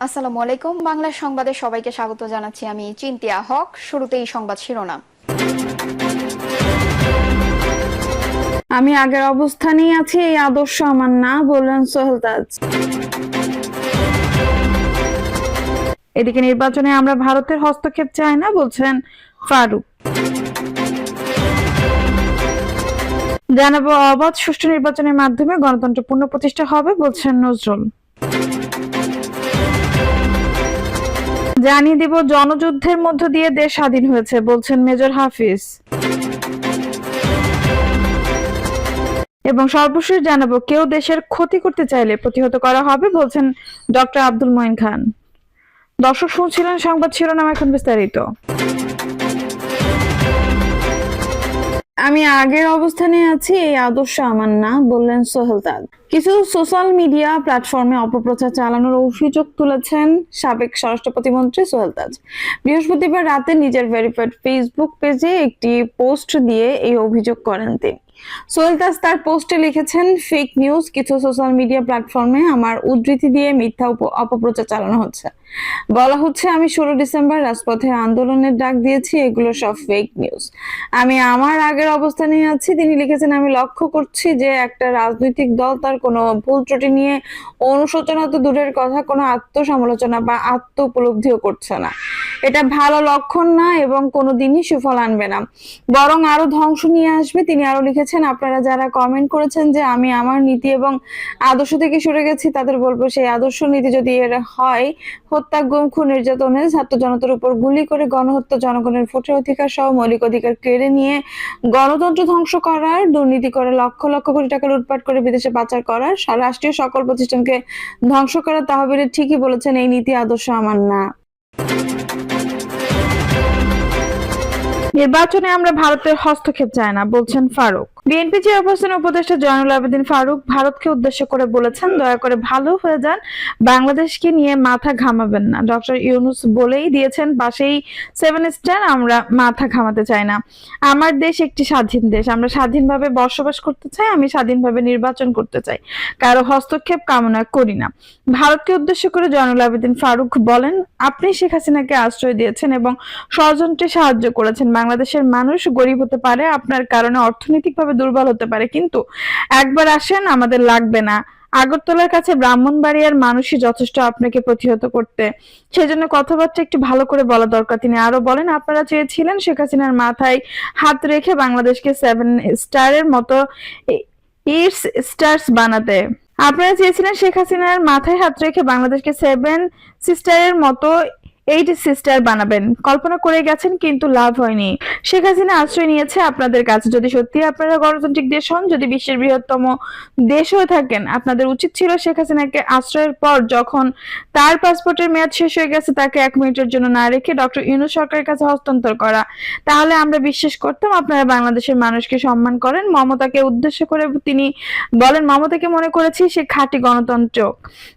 আসসালামু আলাইকুম। বাংলা সংবাদে সবাইকে স্বাগত জানাচ্ছি। আমি চিন্তিয়া হক। শুরুতেই সংবাদ শিরোনাম। আমি আগের অবস্থানেই আছি, এই আদর্শ আমার না, বললেন সোহেল তাজ। এদিকে নির্বাচনে আমরা ভারতের হস্তক্ষেপ চাই না, বলছেন ফারুক। জানাবো, অবাধ সুষ্ঠু নির্বাচনের মাধ্যমে গণতন্ত্র পুনঃপ্রতিষ্ঠা হবে, বলছেন নজরুল। জানিয়ে দিব, জনযুদ্ধের মধ্য দিয়ে দেশ স্বাধীন হয়েছে, বলছেন মেজর হাফিজ। এবং সর্বশেষ জানাবো, কেউ দেশের ক্ষতি করতে চাইলে প্রতিহত করা হবে, বলছেন ডক্টর আব্দুল মঈন খান। দর্শক শুনছিলেন সংবাদ শিরোনাম, এখন বিস্তারিত। আমি আগের অবস্থানে আছি, এই আদর্শ আমার না, বললেন সোহেল তাজ। কিছু সোশ্যাল মিডিয়া প্ল্যাটফর্মে অপপ্রচার চালানোর অভিযোগ তুলেছেন সাবেক স্বরাষ্ট্র প্রতিমন্ত্রী সোহেল তাজ। বৃহস্পতিবার রাতে নিজের ভেরিফাইড ফেসবুক পেজে একটি পোস্ট দিয়ে এই অভিযোগ করেন তিনি। সোহেল তাজ তার পোস্টে লিখেছেন, ফেক নিউজ, কিছু সোশ্যাল মিডিয়া প্ল্যাটফর্মে আমার উদ্ধৃতি দিয়ে মিথ্যা অপপ্রচার চালানো হচ্ছে। বলা হচ্ছে আমি 16 ডিসেম্বর রাজপথে আন্দোলনের ডাক দিয়েছি, এগুলো সব ফেক নিউজ। আমি আমার আগের অবস্থানে আছি। তিনি লিখেছেন, আমি লক্ষ্য করছি যে একটা রাজনৈতিক দল তার কোনো ভুল ত্রুটি নিয়ে অনুশোচনা তো দূরের কথা, কোনো আত্মসমালোচনা বা আত্ম উপলব্ধিও করছে না। এটা ভালো লক্ষণ না এবং কোনোদিনই সুফল আনবে না, বরং আরো ধ্বংস নিয়ে আসবে। তিনি আরো লিখেছেন, আপনারা যারা কমেন্ট করেছেন যে আমি আমার নীতি এবং আদর্শ থেকে সরে গেছি, তাদের বলবো সেই আদর্শ নীতি যদি এর হয় হত্যা, গুম, খুন, নির্যাতনে ছাত্র জনতার উপর গুলি করে গণহত্যা, জনগণের ভোটের অধিকার সহ মৌলিক অধিকার কেড়ে নিয়ে গণতন্ত্র ধ্বংস করার, দুর্নীতি করে লক্ষ লক্ষ কোটি টাকা লুটপাট করে বিদেশে পাচার করার, রাষ্ট্রীয় সকল প্রতিষ্ঠানকে ধ্বংস করার তহবিলে ঠিকই বলেছেন, এই নীতি আদর্শ আমার না। নির্বাচনে আমরা ভারতের হস্তক্ষেপ চাই না, বলছেন ফারুক। বিএনপি চেয়ারপারসন উপদেষ্টা জয়নুল আবেদিন ফারুক ভারতকে উদ্দেশ্য করে বলেছেন, দয়া করে ভালো হয়ে যান, বাংলাদেশকে নিয়ে মাথা ঘামাবেন না। ডক্টর ইউনূস বলেই দিয়েছেন পাশেই 7 স্টার, আমরা মাথা ঘামাতে চাই না। আমার দেশ একটি স্বাধীন দেশ, আমরা স্বাধীনভাবে বসবাস করতে চাই, আমি স্বাধীনভাবে নির্বাচন করতে চাই, কারো হস্তক্ষেপ কামনা করি না। ভারতকে উদ্দেশ্য করে জয়নুল আবেদিন ফারুক বলেন, আপনি শেখ হাসিনাকে আশ্রয় দিয়েছেন এবং ষড়যন্ত্রে সাহায্য করেছেন। বাংলাদেশের মানুষ গরিব হতে পারে, আপনার কারণে অর্থনৈতিকভাবে দুর্বল হতে পারে, কিন্তু একবার আসেন, আমাদের লাগবে না। আগরতলার কাছে ব্রাহ্মণবাড়িয়ার মানুষই যথেষ্ট আপনাকে প্রতিহত করতে, সেজন্য কথাবার্তা একটু ভালো করে বলা দরকার। তিনি আরো বলেন, আপনারা চেয়েছিলেন শেখ হাসিনার মাথায় হাত রেখে বাংলাদেশকে 7 স্টারের মতো ইটস স্টার্স বানাতে। আপনারা চেয়েছিলেন শেখ হাসিনার মাথায় হাত রেখে বাংলাদেশকে 7 সিস্টারের মতো 8 সিস্টার বানাবেন। কল্পনা করে গেছেন, কিন্তু লাভ হয়নি। শেখ হাসিনা আশ্রয় নিয়েছে আপনাদের কাছে। যদি সত্যি আপনারা গণতান্ত্রিক দেশ হন, যদি বিশ্বের বৃহত্তম দেশ হয়ে থাকেন, আপনাদের উচিত ছিল শেখ হাসিনাকে আশ্রয়ের পর যখন তার পাসপোর্টের মেয়াদ শেষ হয়ে গেছে, তাকে 1 মিনিটের জন্য না রেখে ডক্টর ইউনূস সরকারের কাছে হস্তান্তর করা। তাহলে আমরা বিশ্বাস করতাম আপনারা বাংলাদেশের মানুষকে সম্মান করেন। মমতাকে উদ্দেশ্য করে তিনি বলেন, মমতাকে মনে করেছি সে খাঁটি গণতন্ত্র,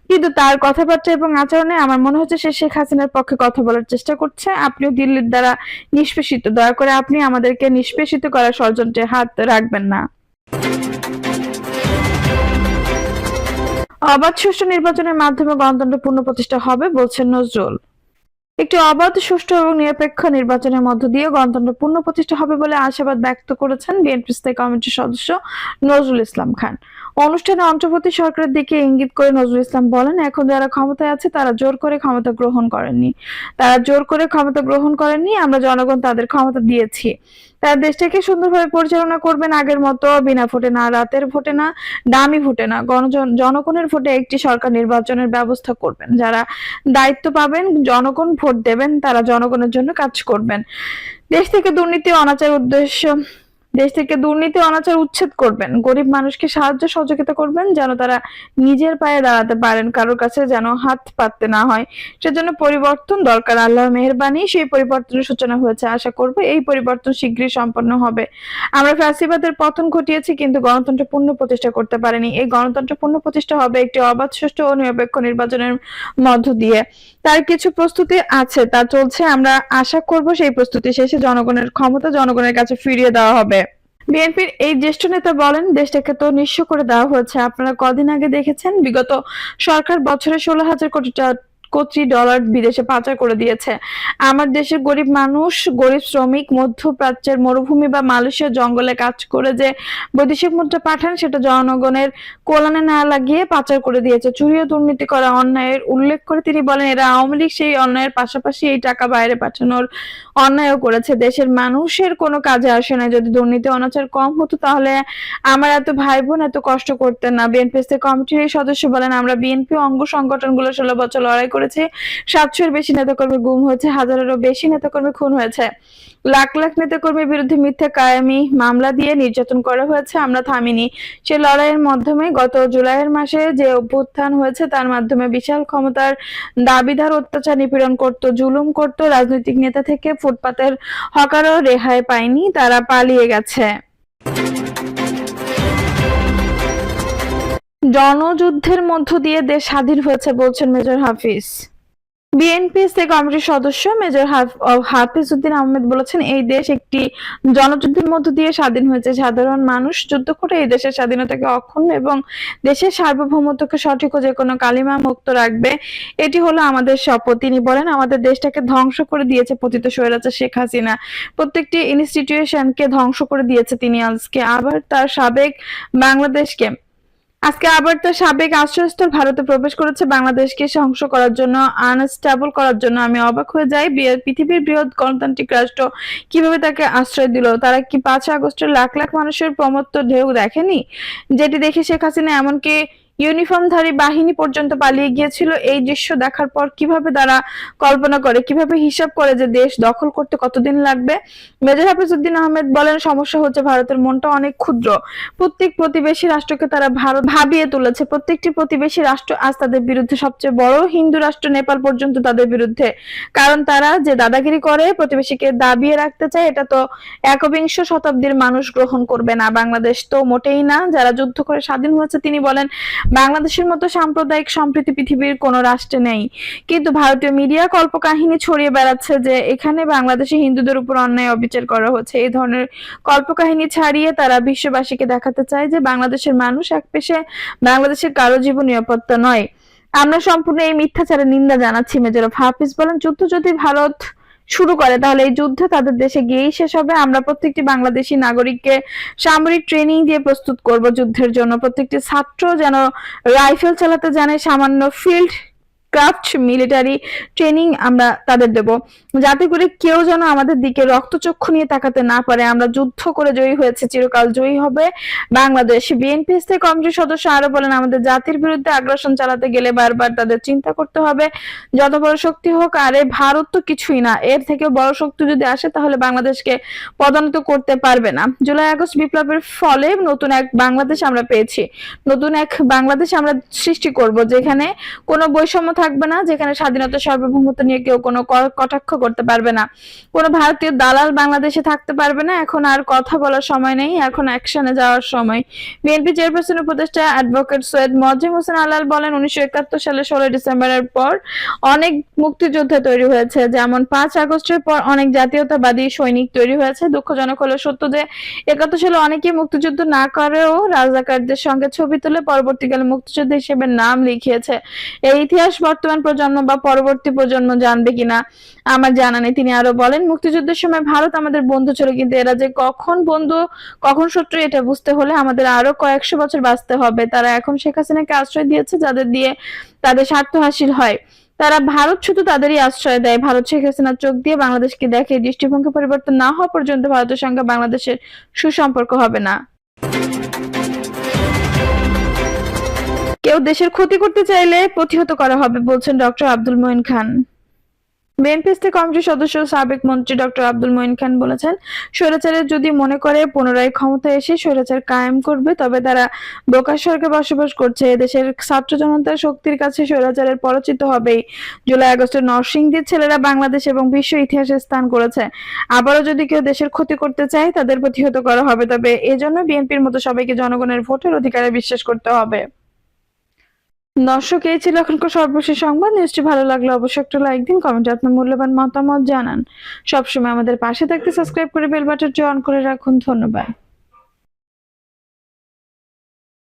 কিন্তু তার কথাবার্তা এবং আচরণে আমার মনে হচ্ছে সে শেখ হাসিনার পক্ষে কথা বলার চেষ্টা করছে। আপনিও দিল্লির দ্বারা নিষ্পেষিত, দয়া করে আপনি আমাদেরকে নিষ্পেষিত করার ষড়যন্ত্রে হাত রাখবেন না। অবাধ সুষ্ঠু নির্বাচনের মাধ্যমে গণতন্ত্র পুনঃপ্রতিষ্ঠা হবে, বলছেন নজরুল। একটি অবাধ, সুষ্ঠু এবং নিরপেক্ষ নির্বাচনের মধ্য দিয়ে গণতন্ত্র পুনঃপ্রতিষ্ঠা হবে বলে আশাবাদ ব্যক্ত করেছেন বিএনপি স্থায়ী কমিটির সদস্য নজরুল ইসলাম খান। অনুষ্ঠানে অন্তর্বর্তী সরকারের দিকে ইঙ্গিত করে নজরুল ইসলাম বলেন, এখন যারা ক্ষমতায় আছে তারা জোর করে ক্ষমতা গ্রহণ করেননি, আমরা জনগণ তাদের ক্ষমতা দিয়েছি। তারা দেশটাকে সুন্দরভাবে পরিচালনা করবেন, আগের মতো বিনা ভোটে না, রাতের ভোটে না, দামি ভোটে না, জনগণের ভোটে একটি সরকার নির্বাচনের ব্যবস্থা করবেন। যারা দায়িত্ব পাবেন, জনগণ ভোট দেবেন, তারা জনগণের জন্য কাজ করবেন। দেশ থেকে দুর্নীতি অনাচার উচ্ছেদ করবেন। গরিব মানুষকে সাহায্য সহযোগিতা করবেন, যেন তারা নিজের পায়ে দাঁড়াতে পারেন, কারোর কাছে যেন হাত পাততে না হয়। সেজন্য পরিবর্তন দরকার। আল্লাহর মেহেরবানি, সেই পরিবর্তনের সূচনা হয়েছে। আশা করব এই পরিবর্তন শীঘ্রই সম্পন্ন হবে। আমরা ফ্যাসিবাদের পতন ঘটিয়েছি, কিন্তু গণতন্ত্র পুনঃপ্রতিষ্ঠা করতে পারিনি। এই গণতন্ত্র পুনঃপ্রতিষ্ঠা হবে একটি অবাধ, সুষ্ঠু ও নিরপেক্ষ নির্বাচনের মধ্য দিয়ে। তার কিছু প্রস্তুতি আছে, তা চলছে। আমরা আশা করব সেই প্রস্তুতি শেষে জনগণের ক্ষমতা জনগণের কাছে ফিরিয়ে দেওয়া হবে। বিএনপির এই জ্যেষ্ঠ নেতা বলেন, দেশটাকে তো নিঃস্ব করে দেওয়া হয়েছে। আপনারা কদিন আগে দেখেছেন, বিগত সরকার বছরে 16,000 কোটি কোটি ডলার বিদেশে পাচার করে দিয়েছে। আমার দেশের গরিব মানুষ, গরিব শ্রমিক মধ্যপ্রাচ্যের মরুভূমি বা মালয়েশিয়ার জঙ্গলে কাজ করে যে বৈদেশিক মুদ্রা পাঠান, সেটা জনগণের কল্যাণে না লাগিয়ে পাচার করে দিয়েছে। চুরি ও দুর্নীতি করা অন্যায়ের উল্লেখ করে তিনি বলেন, এরা আওয়ামী লীগ সেই অন্যায়ের পাশাপাশি এই টাকা বাইরে পাঠানোর অন্যায়ও করেছে। দেশের মানুষের কোনো কাজে আসে না। যদি দুর্নীতি অনাচার কম হতো তাহলে আমার এত ভাই বোন এত কষ্ট করতেন না। বিএনপি কমিটির এই সদস্য বলেন, আমরা বিএনপি অঙ্গ সংগঠনগুলো 16 বছর লড়াই করেছি। 700-এর বেশি নেতাকর্মী গুম হয়েছে, হাজারেরও বেশি নেতাকর্মী খুন হয়েছে, লাখ লাখ নেতাকর্মীর বিরুদ্ধে মিথ্যা কায়েমি মামলা দিয়ে নির্যাতন করা হয়েছে। আমরা থামিনি। সে লড়াইয়ের মাধ্যমে গত জুলাইয়ের মাসে যে অভ্যুত্থান হয়েছে তার মাধ্যমে বিশাল ক্ষমতার দাবিদার অত্যাচার নিপীড়ন করত, জুলুম করত। রাজনৈতিক নেতা থেকে ফুটপাতের হকারও রেহাই পায়নি, তারা পালিয়ে গেছে। জনযুদ্ধের মধ্য দিয়ে দেশ স্বাধীন হয়েছে বলছেন মেজর হাফিজ। বিএনপি কমিটির সদস্য মেজর হাফিজ উদ্দিন আহমেদ বলেছেন, এই দেশ একটি জনযুদ্ধের মধ্য দিয়ে স্বাধীন হয়েছে। সাধারণ মানুষ যুদ্ধ করে এই দেশের স্বাধীনতাকে অক্ষুণ্ণ এবং দেশের সার্বভৌমত্বকে সঠিক ও যে কোনো কালিমা মুক্ত রাখবে, এটি হলো আমাদের শপথ। তিনি বলেন, আমাদের দেশটাকে ধ্বংস করে দিয়েছে পতিত স্বৈরাচার শেখ হাসিনা, প্রত্যেকটি ইনস্টিটিউশনকে ধ্বংস করে দিয়েছে তিনি। আজকে আবার তার সাবেক আশ্রয়স্থল ভারতে প্রবেশ করেছে বাংলাদেশকে ধ্বংস করার জন্য, আনস্টেবল করার জন্য। আমি অবাক হয়ে যাই, পৃথিবীর বৃহৎ গণতান্ত্রিক রাষ্ট্র কিভাবে তাকে আশ্রয় দিল। তারা কি 5 আগস্টের লাখ লাখ মানুষের প্রমত্ত ঢেউ দেখেনি, যেটি দেখে শেখ হাসিনা এমনকি ইউনিফর্মধারী বাহিনী পর্যন্ত পালিয়ে গিয়েছিল? এই দৃশ্য দেখার পর কিভাবে তারা কল্পনা করে, কিভাবে হিসাব করে যে দেশ দখল করতে কতদিন লাগবে? মেজর হাফিজ উদ্দিন আহমেদ বলেন, সমস্যা হচ্ছে ভারতের মনটা অনেক ক্ষুদ্র। প্রত্যেক প্রতিবেশী রাষ্ট্রকে তারা ভারত ভাবিয়ে তুলেছে। প্রত্যেকটি প্রতিবেশী রাষ্ট্র আজ তাদের বিরুদ্ধে, সবচেয়ে বড় হিন্দু রাষ্ট্র নেপাল পর্যন্ত তাদের বিরুদ্ধে। কারণ তারা যে দাদাগিরি করে, প্রতিবেশীকে দাবিয়ে রাখতে চায়, এটা তো একবিংশ শতাব্দীর মানুষ গ্রহণ করবে না। বাংলাদেশ তো মোটেই না, যারা যুদ্ধ করে স্বাধীন হয়েছে। তিনি বলেন, বাংলাদেশের মতো সাম্প্রদায়িক সম্প্রীতি পৃথিবীর কোনো রাষ্ট্রে নেই, কিন্তু ভারতীয় মিডিয়া কল্পকাহিনী ছড়িয়ে বেড়াচ্ছে যে এখানে বাংলাদেশি হিন্দুদের উপর অন্যায় অবিচার করা হচ্ছে। এই ধরনের কল্পকাহিনী ছাড়িয়ে তারা বিশ্ববাসীকে দেখাতে চায় যে বাংলাদেশের মানুষ এক পেশে, বাংলাদেশের কারো জীবন নিরাপত্তা নয়। আমরা সম্পূর্ণ এই মিথ্যাচারের নিন্দা জানাচ্ছি। মেজর হাফিজ বলেন, যুদ্ধ যদি ভারত শুরু করে তাহলে এই যুদ্ধ তাদের দেশে গিয়েই শেষ হবে। আমরা প্রত্যেকটি বাংলাদেশি নাগরিককে সামরিক ট্রেনিং দিয়ে প্রস্তুত করব যুদ্ধের জন্য। প্রত্যেকটি ছাত্র যেন রাইফেল চালাতে জানে, সামান্য ফিল্ড ক্রাফট মিলিটারি ট্রেনিং আমরা তাদের দেব, যাতে করে কেউ যেন আমাদের দিকে রক্তচক্ষু নিয়ে তাকাতে না পারে। আমরা যুদ্ধ করে জয়ী হয়েছে, চিরকাল জয়ী হবে বাংলাদেশ। বিএনপি কমিটির সদস্য আরো বলেন, আমাদের জাতির বিরুদ্ধে আগ্রাসন চালাতে গেলে বারবার তাদের চিন্তা করতে হবে যত বড় শক্তি হোক, আরে ভারত তো কিছুই না, এর থেকে বড় শক্তি যদি আসে তাহলে বাংলাদেশকে পদানত করতে পারবে না। জুলাই আগস্ট বিপ্লবের ফলে নতুন এক বাংলাদেশ আমরা পেয়েছি। নতুন এক বাংলাদেশ আমরা সৃষ্টি করব, যেখানে কোনো বৈষম্য থাকবে না, যেখানে স্বাধীনতা সার্বভৌমত্ব নিয়ে কেউ কোনো কটাক্ষ করতে পারবে না, কোনো ভারতীয় দালাল বাংলাদেশে থাকতে পারবে না। এখন আর কথা বলার সময় নেই, এখন অ্যাকশনে যাওয়ার সময়। বিএনপি চেয়ারপারসন উপদেষ্টা অ্যাডভোকেট সৈয়দ মোয়াজ্জেম হোসেন আলাল বলেন, 1971 সালে 16 ডিসেম্বরের পর অনেক মুক্তিযোদ্ধা তৈরি হয়েছে, যেমন 5 আগস্টের পর অনেক জাতীয়তাবাদী সৈনিক তৈরি হয়েছে। দুঃখজনক হলো সত্য যে 71 সালে অনেকেই মুক্তিযুদ্ধ না করেও রাজাকারদের সঙ্গে ছবি তুলে পরবর্তীকালে মুক্তিযোদ্ধা হিসেবে নাম লিখিয়েছে। এই ইতিহাস বর্তমান প্রজন্ম বা পরবর্তী প্রজন্ম জানবে কিনা আমার জানা নেই। তিনি আরো বলেন, মুক্তিযুদ্ধের সময় ভারত আমাদের বন্ধু ছিল, কিন্তু এরা যে কখন বন্ধু কখন শত্রু এটা বুঝতে হলে আমাদের আরো কয়েকশো বছর বাঁচতে হবে। তারা এখন শেখ হাসিনাকে আশ্রয় দিয়েছে, যাদের দিয়ে তাদের স্বার্থ হাসিল হয়। তারা ভারত শুধু তাদেরই আশ্রয় দেয়। ভারত শেখ হাসিনার চোখ দিয়ে বাংলাদেশকে দেখে। দৃষ্টিভঙ্গি পরিবর্তন না হওয়া পর্যন্ত ভারতের সঙ্গে বাংলাদেশের সুসম্পর্ক হবে না। কেউ দেশের ক্ষতি করতে চাইলে প্রতিহত করা হবে বলছেন ডক্টর আব্দুল মঈন খান। বিএনপি কমিটির সদস্য সাবেক মন্ত্রী ডক্টর আব্দুল মঈন খান বলেছেন, স্বৈরাচারের যদি মনে করে পুনরায় ক্ষমতায় এসে স্বৈরাচার কায়েম করবে, তবে তারা বোকার স্বর্গে বসবাস করছে। দেশের ছাত্র জনতার শক্তির কাছে স্বৈরাচারের পরাজিত হবেই। জুলাই আগস্টের নরসিংদীর ছেলেরা বাংলাদেশ এবং বিশ্ব ইতিহাসে স্থান করেছে। আবারও যদি কেউ দেশের ক্ষতি করতে চায় তাদের প্রতিহত করা হবে, তবে এজন্য বিএনপির মতো সবাইকে জনগণের ভোটের অধিকারে বিশ্বাস করতে হবে। দর্শক, এই ছিল এখনকার সর্বশেষ সংবাদ। নিউজটি ভালো লাগলে অবশ্যই একটা লাইক দিন, কমেন্টে আপনার মূল্যবান মতামত জানান। সবসময় আমাদের পাশে থাকতে সাবস্ক্রাইব করে বেল বাটনটি অন করে রাখুন। ধন্যবাদ।